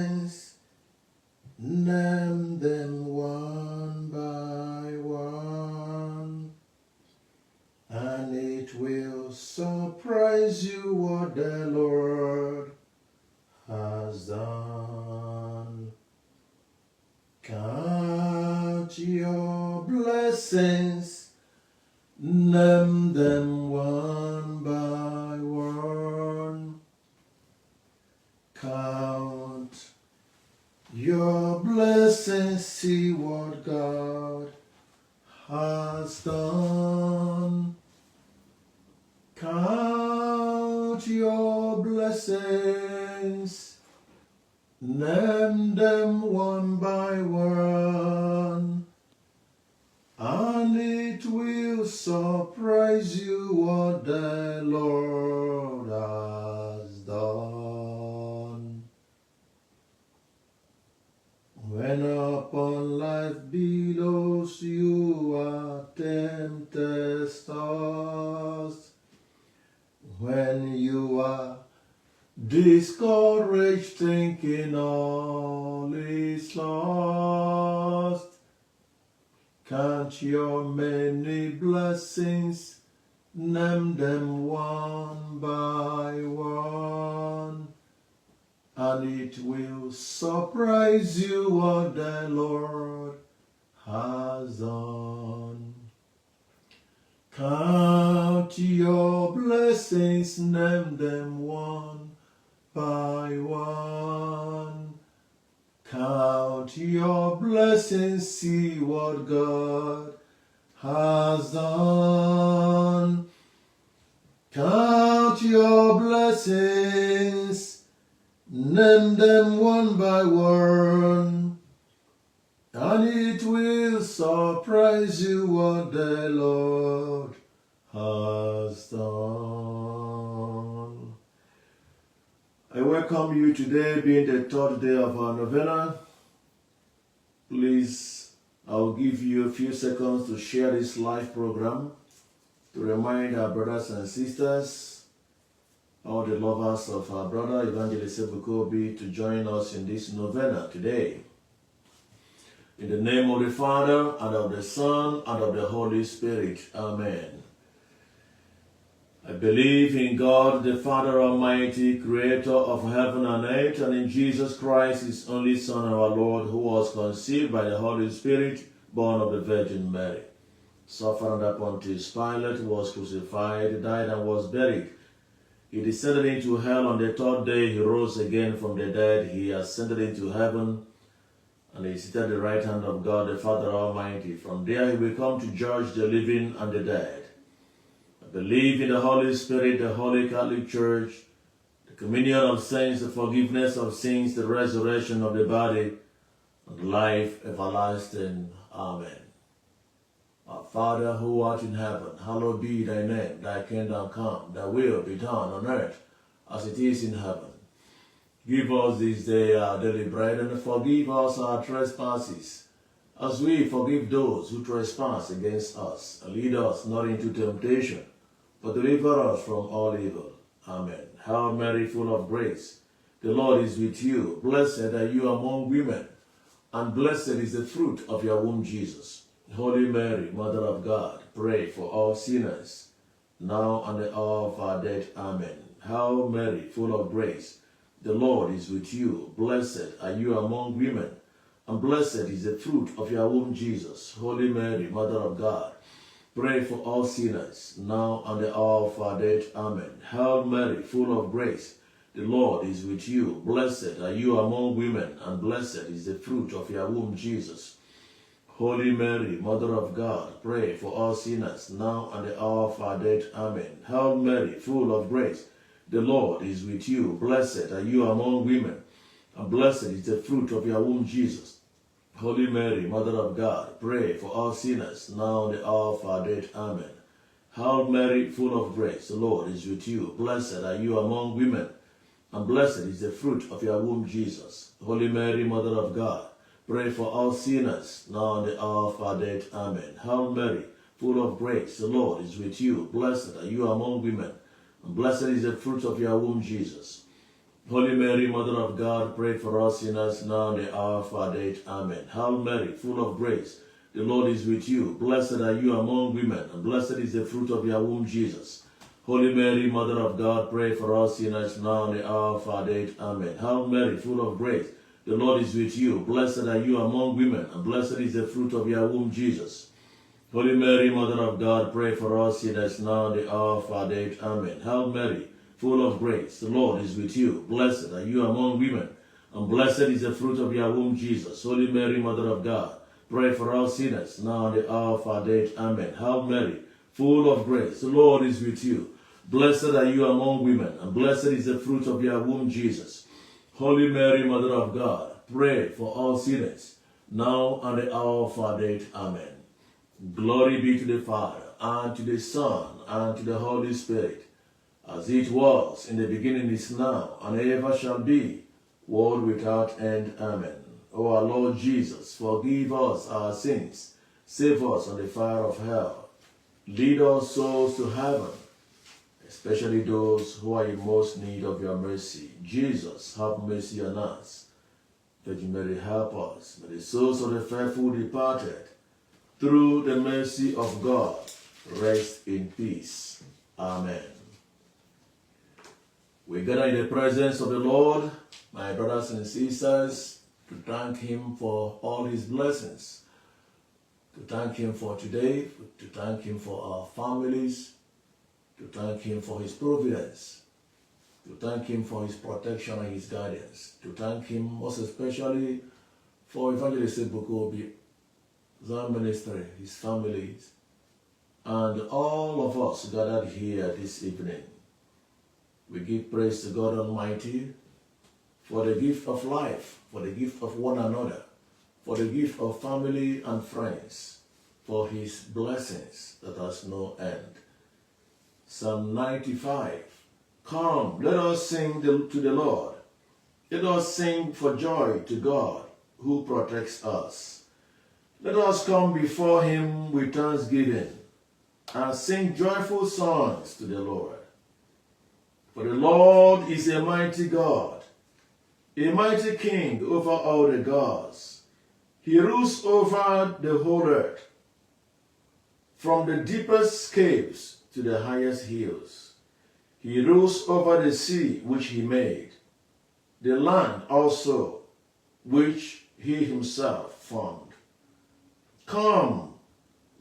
blessings, name them one by one, and it will surprise you what the Lord has done. Count your blessings, name them one by one. Count your blessings, see what God has done. Count your blessings, name them one by one, and it will surprise you what the Lord has done. When upon life billows you are tempted, tossed, when you are discouraged, thinking all is lost, count your many blessings, name them one by one, and it will surprise you what the Lord has done. Count your blessings, name them one by one. Count your blessings, see what God has done. Count your blessings, name them one by one, and it will surprise you what the Lord has done. I welcome you today, being the third day of our novena. Please, I'll give you a few seconds to share this live program, to remind our brothers and sisters, all the lovers of our brother Evangelist Ebuka Obi, to join us in this novena today. In the name of the Father, and of the Son, and of the Holy Spirit. Amen. I believe in God, the Father Almighty, creator of heaven and earth, and in Jesus Christ, his only Son, our Lord, who was conceived by the Holy Spirit, born of the Virgin Mary, suffered under Pontius Pilate, was crucified, died, and was buried. He descended into hell. On the third day he rose again from the dead. He ascended into heaven, and he is seated at the right hand of God, the Father Almighty. From there he will come to judge the living and the dead. I believe in the Holy Spirit, the Holy Catholic Church, the communion of saints, the forgiveness of sins, the resurrection of the body, and life everlasting. Amen. Our Father, who art in heaven, hallowed be thy name. Thy kingdom come, thy will be done on earth as it is in heaven. Give us this day our daily bread, and forgive us our trespasses, as we forgive those who trespass against us. And lead us not into temptation, but deliver us from all evil. Amen. Hail Mary, full of grace, the Lord is with you. Blessed are you among women, and blessed is the fruit of your womb, Jesus. Holy Mary, Mother of God, pray for all sinners, now and at the hour of our death. Amen. Hail Mary, full of grace, the Lord is with you. Blessed are you among women, and blessed is the fruit of your womb, Jesus. Holy Mary, Mother of God, pray for all sinners, now and at the hour of our death. Amen. Hail Mary, full of grace, the Lord is with you. Blessed are you among women, and blessed is the fruit of your womb, Jesus. Holy Mary, Mother of God, pray for all sinners, now and the hour of our death. Amen. Hail Mary, full of grace, the Lord is with you. Blessed are you among women, and blessed is the fruit of your womb, Jesus. Holy Mary, Mother of God, pray for all sinners, now and the hour of our death. Amen. Hail Mary, full of grace, the Lord is with you. Blessed are you among women, and blessed is the fruit of your womb, Jesus. Holy Mary, Mother of God, pray for all sinners, now and the hour of our death. Amen. Hail Mary, full of grace, the Lord is with you. Blessed are you among women, and blessed is the fruit of your womb, Jesus. Holy Mary, Mother of God, pray for us sinners now and the hour of our death. Amen. Hail Mary, full of grace, the Lord is with you. Blessed are you among women, and blessed is the fruit of your womb, Jesus. Holy Mary, Mother of God, pray for us sinners now and the hour of our death. Amen. Hail Mary, full of grace, the Lord is with you. Blessed are you among women, and blessed is the fruit of your womb, Jesus. Holy Mary, Mother of God, pray for us sinners now and the hour of our death. Amen. Hail Mary, full of grace, the Lord is with you. Blessed are you among women, and blessed is the fruit of your womb, Jesus. Holy Mary, Mother of God, pray for us sinners now and the hour of our death. Amen. Hail Mary, full of grace, the Lord is with you. Blessed are you among women, and blessed is the fruit of your womb, Jesus. Holy Mary, Mother of God, pray for all sinners now and the hour of our death. Amen. Glory be to the Father, and to the Son, and to the Holy Spirit, as it was in the beginning, is now, and ever shall be, world without end. Amen. O our Lord Jesus, forgive us our sins, save us from the fire of hell, lead all souls to heaven, especially those who are in most need of your mercy. Jesus, have mercy on us. Virgin Mary, help us. May the souls of the faithful departed, through the mercy of God, rest in peace. Amen. We gather in the presence of the Lord, my brothers and sisters, to thank Him for all His blessings, to thank Him for today, to thank Him for our families, to thank Him for His providence, to thank Him for His protection and His guidance, to thank Him most especially for Evangelist Ebuka Obi, Zion Ministry, his families, and all of us gathered here this evening. We give praise to God Almighty for the gift of life, for the gift of one another, for the gift of family and friends, for His blessings that has no end. Psalm 95. Come, let us sing to the Lord. Let us sing for joy to God who protects us. Let us come before Him with thanksgiving and sing joyful songs to the Lord. For the Lord is a mighty God, a mighty King over all the gods. He rules over the whole earth, from the deepest caves to the highest hills. He rules over the sea which He made, the land also which He Himself formed. Come,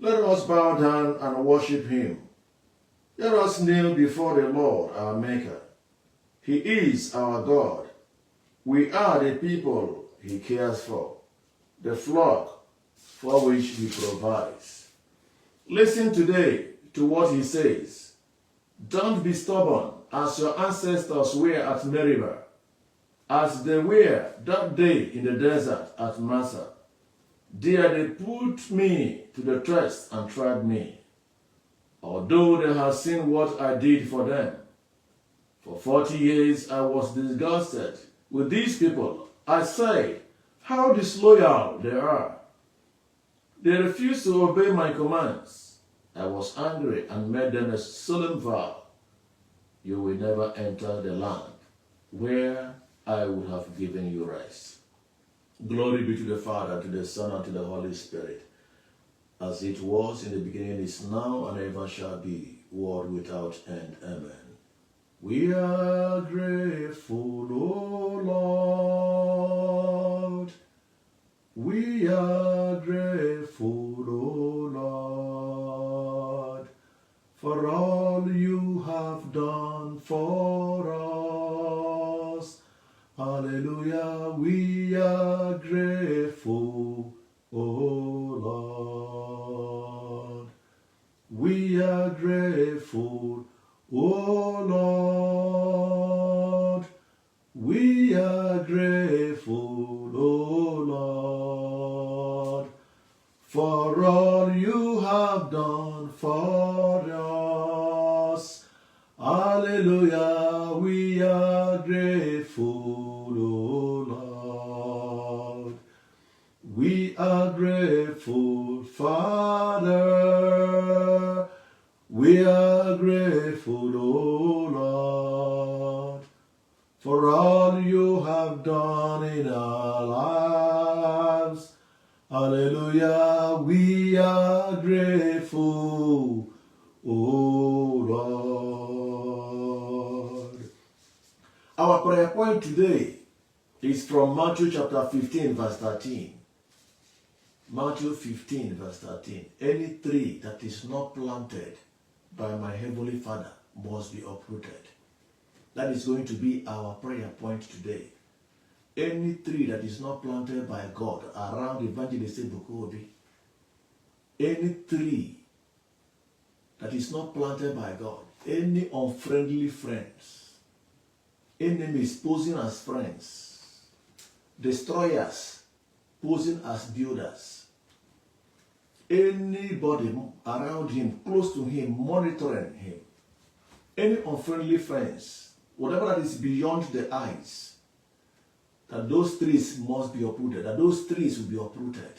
let us bow down and worship Him. Let us kneel before the Lord our Maker. He is our God. We are the people He cares for, the flock for which He provides. Listen today to what He says. Don't be stubborn as your ancestors were at Meribah, as they were that day in the desert at Massah. There they put me to the test and tried me, although they had seen what I did for them. For 40 years I was disgusted with these people. I said, how disloyal they are. They refused to obey my commands. I was angry and made them a solemn vow. You will never enter the land where I would have given you rest. Glory be to the Father, to the Son, and to the Holy Spirit, as it was in the beginning, is now, and ever shall be, world without end. Amen. We are grateful, O Lord. We are grateful, O Lord, for all you have done for us. Hallelujah, we are grateful, O Lord. We are grateful, O Lord. We are grateful, O Lord, for all you have done for us. Hallelujah, we are grateful, O Lord. We are grateful, Father. We are grateful, O Lord, for all done in our lives. Hallelujah, we are grateful, oh Lord. Our prayer point today is from Matthew chapter 15, verse 13. Matthew 15, verse 13. Any tree that is not planted by my heavenly Father must be uprooted. That is going to be our prayer point today. Any tree that is not planted by God around Evangelist Ebuka Obi, any tree that is not planted by God, any unfriendly friends, enemies posing as friends, destroyers posing as builders, anybody around him, close to him, monitoring him, any unfriendly friends, whatever that is beyond the eyes, that those trees must be uprooted, that those trees will be uprooted.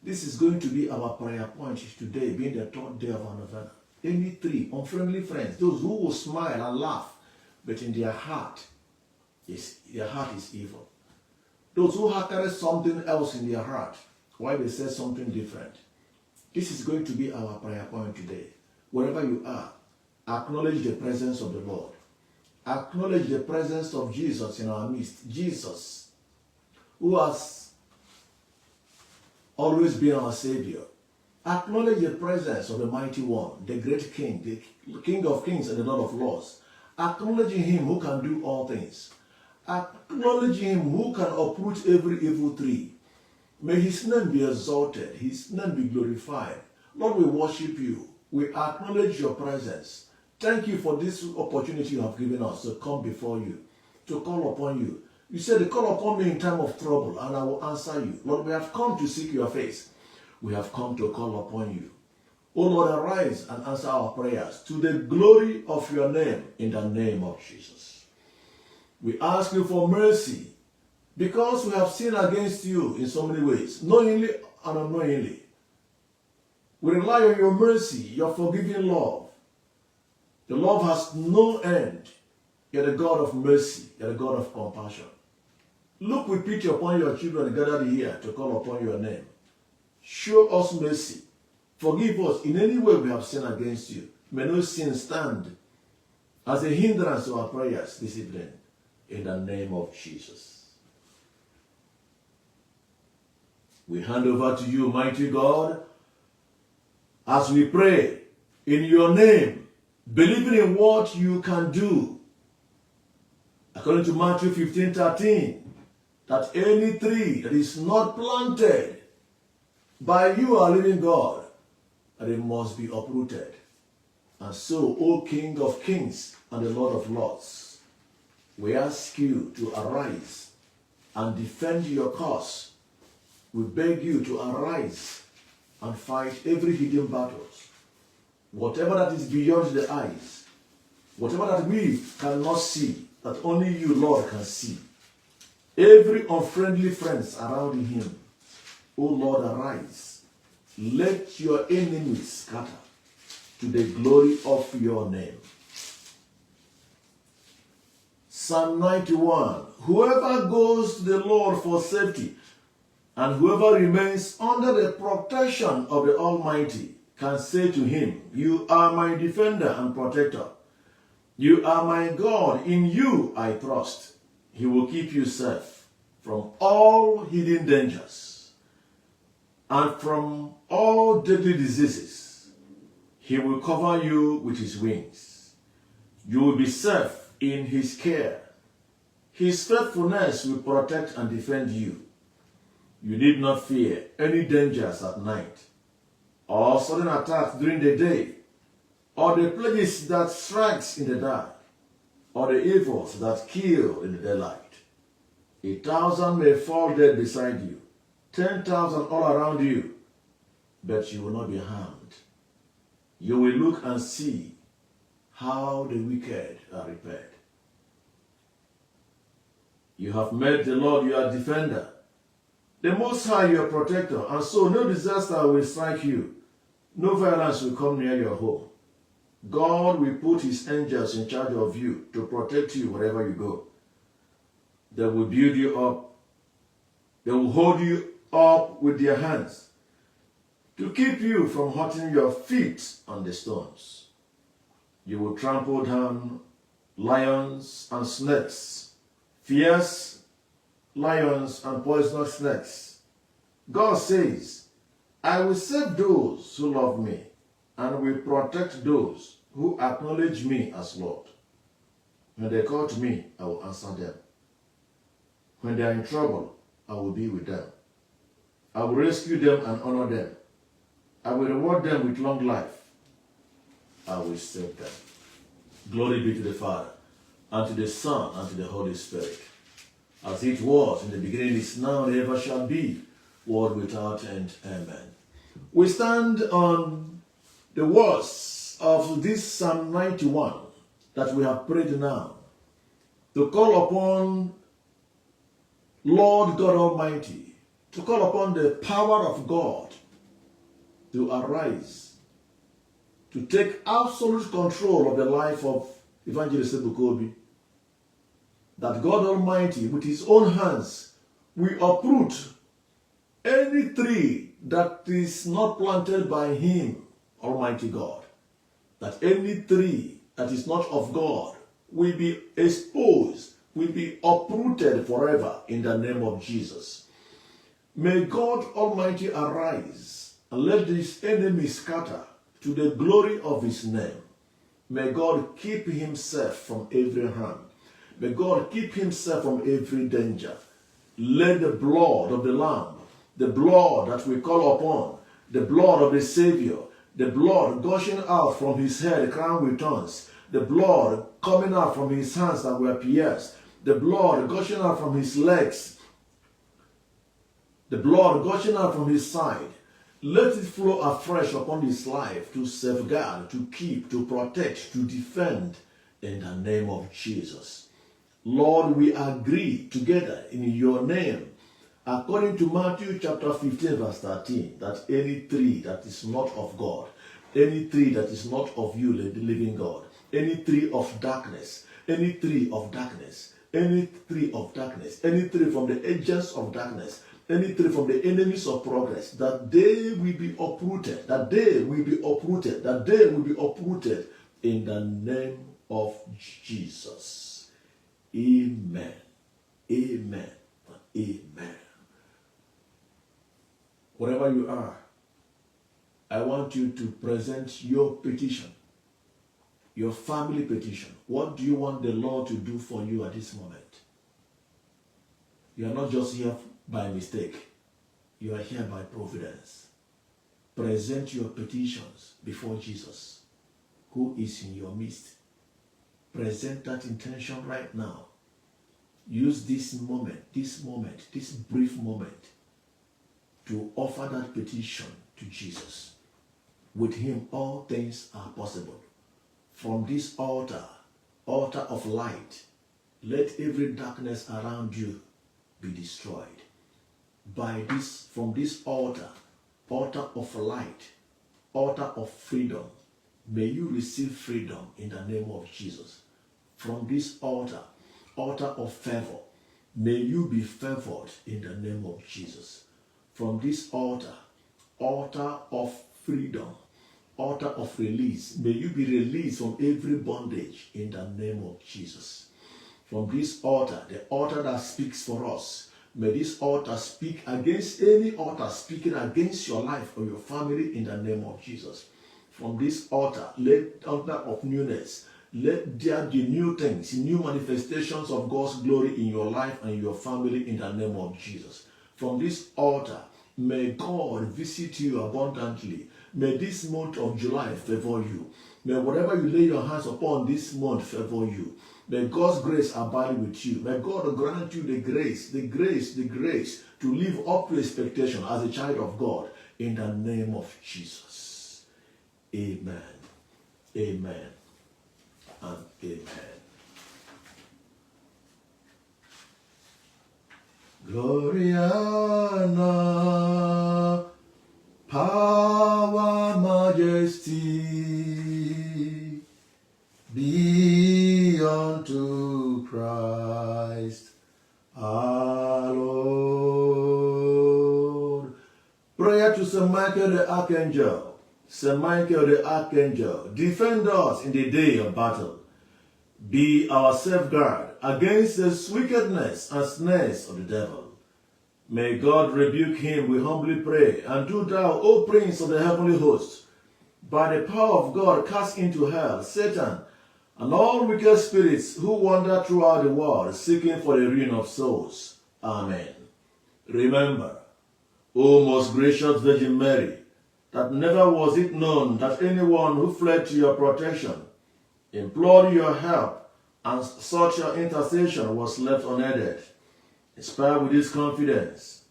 This is going to be our prayer point today, being the third day of our Novena. Any tree, unfriendly friends, those who will smile and laugh, but in their heart is evil. Those who have carried something else in their heart, why they say something different. This is going to be our prayer point today. Wherever you are, acknowledge the presence of the Lord. Acknowledge the presence of Jesus in our midst. Jesus, who has always been our Savior. Acknowledge the presence of the Mighty One, the great King, the King of Kings and the Lord of Lords. Acknowledging Him who can do all things. Acknowledging Him who can uproot every evil tree. May His name be exalted, His name be glorified. Lord, we worship You. We acknowledge Your presence. Thank You for this opportunity You have given us to come before You, to call upon You. You said, call upon Me in time of trouble, and I will answer You. Lord, we have come to seek Your face. We have come to call upon You. O Lord, arise and answer our prayers to the glory of Your name, in the name of Jesus. We ask You for mercy, because we have sinned against You in so many ways, knowingly and unknowingly. We rely on Your mercy, Your forgiving love. The love has no end. You're the God of mercy. You're the God of compassion. Look with pity upon Your children gathered here to call upon Your name. Show us mercy. Forgive us in any way we have sinned against You. May no sin stand as a hindrance to our prayers this evening. In the name of Jesus. We hand over to You, mighty God, as we pray in Your name, believing in what You can do. According to Matthew 15:13, that any tree that is not planted by You, our living God, that it must be uprooted. And so, O King of Kings and the Lord of Lords, we ask You to arise and defend Your cause. We beg You to arise and fight every hidden battles. Whatever that is beyond the eyes, whatever that we cannot see, that only You, Lord, can see. Every unfriendly friends around Him, O Lord, arise. Let Your enemies scatter to the glory of Your name. Psalm 91, whoever goes to the Lord for safety, and whoever remains under the protection of the Almighty, can say to Him, You are my defender and protector. You are my God. In You I trust. He will keep you safe from all hidden dangers and from all deadly diseases. He will cover you with His wings. You will be safe in His care. His faithfulness will protect and defend you. You need not fear any dangers at night, or sudden attacks during the day, or the plagues that strikes in the dark, or the evils that kill in the daylight. 1,000 may fall dead beside you, 10,000 all around you, but you will not be harmed. You will look and see how the wicked are repaired. You have made the Lord your defender, the Most High your protector, and so no disaster will strike you, no violence will come near your home. God will put His angels in charge of you to protect you wherever you go. They will build you up They will hold you up with their hands to keep you from hurting your feet on the stones. You will trample down lions and snakes, fierce lions and poisonous snakes. God says, I will save those who love me and will protect those who acknowledge me as Lord. When they call to me, I will answer them. When they are in trouble, I will be with them. I will rescue them and honor them. I will reward them with long life. I will save them. Glory be to the Father, and to the Son, and to the Holy Spirit. As it was in the beginning, is now, and ever shall be, world without end. Amen. We stand on the words of this Psalm 91 that we have prayed now, to call upon Lord God Almighty, to call upon the power of God to arise, to take absolute control of the life of Evangelist Ebuka Obi, that God Almighty, with his own hands, will uproot any tree that is not planted by him, Almighty God. That any tree that is not of God will be exposed, will be uprooted forever in the name of Jesus. May God Almighty arise and let his enemies scatter to the glory of his name. May God keep himself from every harm. May God keep himself from every danger. Let the blood of the Lamb, the blood that we call upon, the blood of the Savior, the blood gushing out from his head crowned with thorns, the blood coming out from his hands that were pierced, the blood gushing out from his legs, the blood gushing out from his side, let it flow afresh upon his life to safeguard, to keep, to protect, to defend in the name of Jesus. Lord, we agree together in your name, according to Matthew chapter 15 verse 13, that any tree that is not of God, any tree that is not of you, the living God, any tree of darkness, any tree of darkness, any tree of darkness, any tree from the agents of darkness, any tree from the enemies of progress, that they will be uprooted, that they will be uprooted, that they will be uprooted in the name of Jesus. Amen. Amen. Amen. Wherever you are, I want you to present your petition, your family petition. What do you want the Lord to do for you at this moment? You are not just here by mistake. You are here by providence. Present your petitions before Jesus, who is in your midst. Present that intention right now. Use this moment, this brief moment to offer that petition to Jesus. With him, all things are possible. From this altar of light, let every darkness around you be destroyed. From this altar of light, altar of freedom, may you receive freedom in the name of Jesus. From this altar of favor, may you be favored in the name of Jesus. From this altar of freedom, altar of release, may you be released from every bondage in the name of Jesus. From this altar, the altar that speaks for us, may this altar speak against any altar speaking against your life or your family in the name of Jesus. From this altar, let altar of newness, let there be new things, new manifestations of God's glory in your life and your family in the name of Jesus. From this altar, may God visit you abundantly. May this month of July favor you. May whatever you lay your hands upon this month favor you. May God's grace abide with you. May God grant you the grace to live up to expectation as a child of God in the name of Jesus. Amen. Amen. And amen. Gloria, power, majesty, be unto Christ our Lord. prayer to St. Michael the Archangel. St. Michael the Archangel, defend us in the day of battle. Be our safeguard against the wickedness and snares of the devil. May God rebuke him, we humbly pray, and do thou, O Prince of the heavenly host, by the power of God, cast into hell Satan and all wicked spirits who wander throughout the world seeking for the ruin of souls. Amen. Remember, O most gracious Virgin Mary, that never was it known that anyone who fled to your protection, implored your help, and sought your intercession was left unaided. Inspired with this confidence,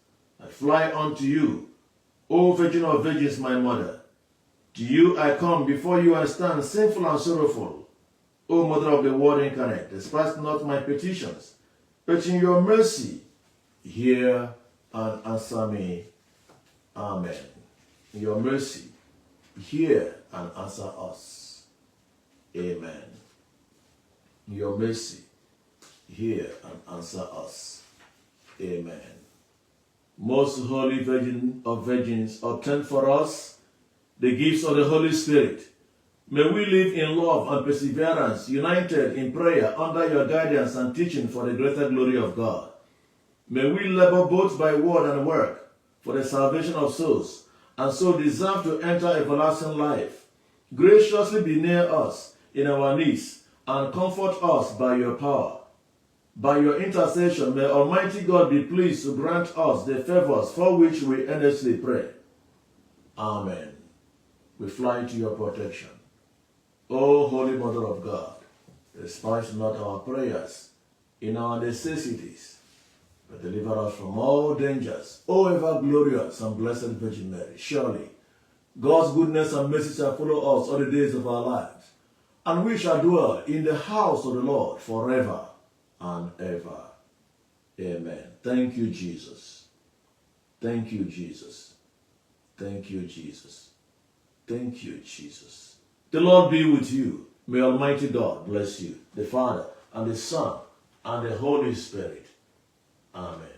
I fly unto you, O Virgin of Virgins, my Mother. To you I come, before you I stand, sinful and sorrowful. O Mother of the Word incarnate, despise not my petitions, but in your mercy, hear and answer me. Amen. In your mercy, hear and answer us. Amen. In your mercy, hear and answer us. Amen. Most Holy Virgin of Virgins, obtain for us the gifts of the Holy Spirit. May we live in love and perseverance, united in prayer under your guidance and teaching for the greater glory of God. May we labor both by word and work for the salvation of souls, and so deserve to enter everlasting life. Graciously be near us in our needs, and comfort us by your power. By your intercession, may Almighty God be pleased to grant us the favors for which we earnestly pray. Amen. We fly to your protection. O Holy Mother of God, despise not our prayers in our necessities, but deliver us from all dangers. O ever glorious and blessed Virgin Mary, surely God's goodness and mercy shall follow us all the days of our lives, and we shall dwell in the house of the Lord forever and ever. Amen. Thank you, Jesus. Thank you, Jesus. Thank you, Jesus. Thank you, Jesus. The Lord be with you. May Almighty God bless you, the Father, and the Son, and the Holy Spirit. Amen.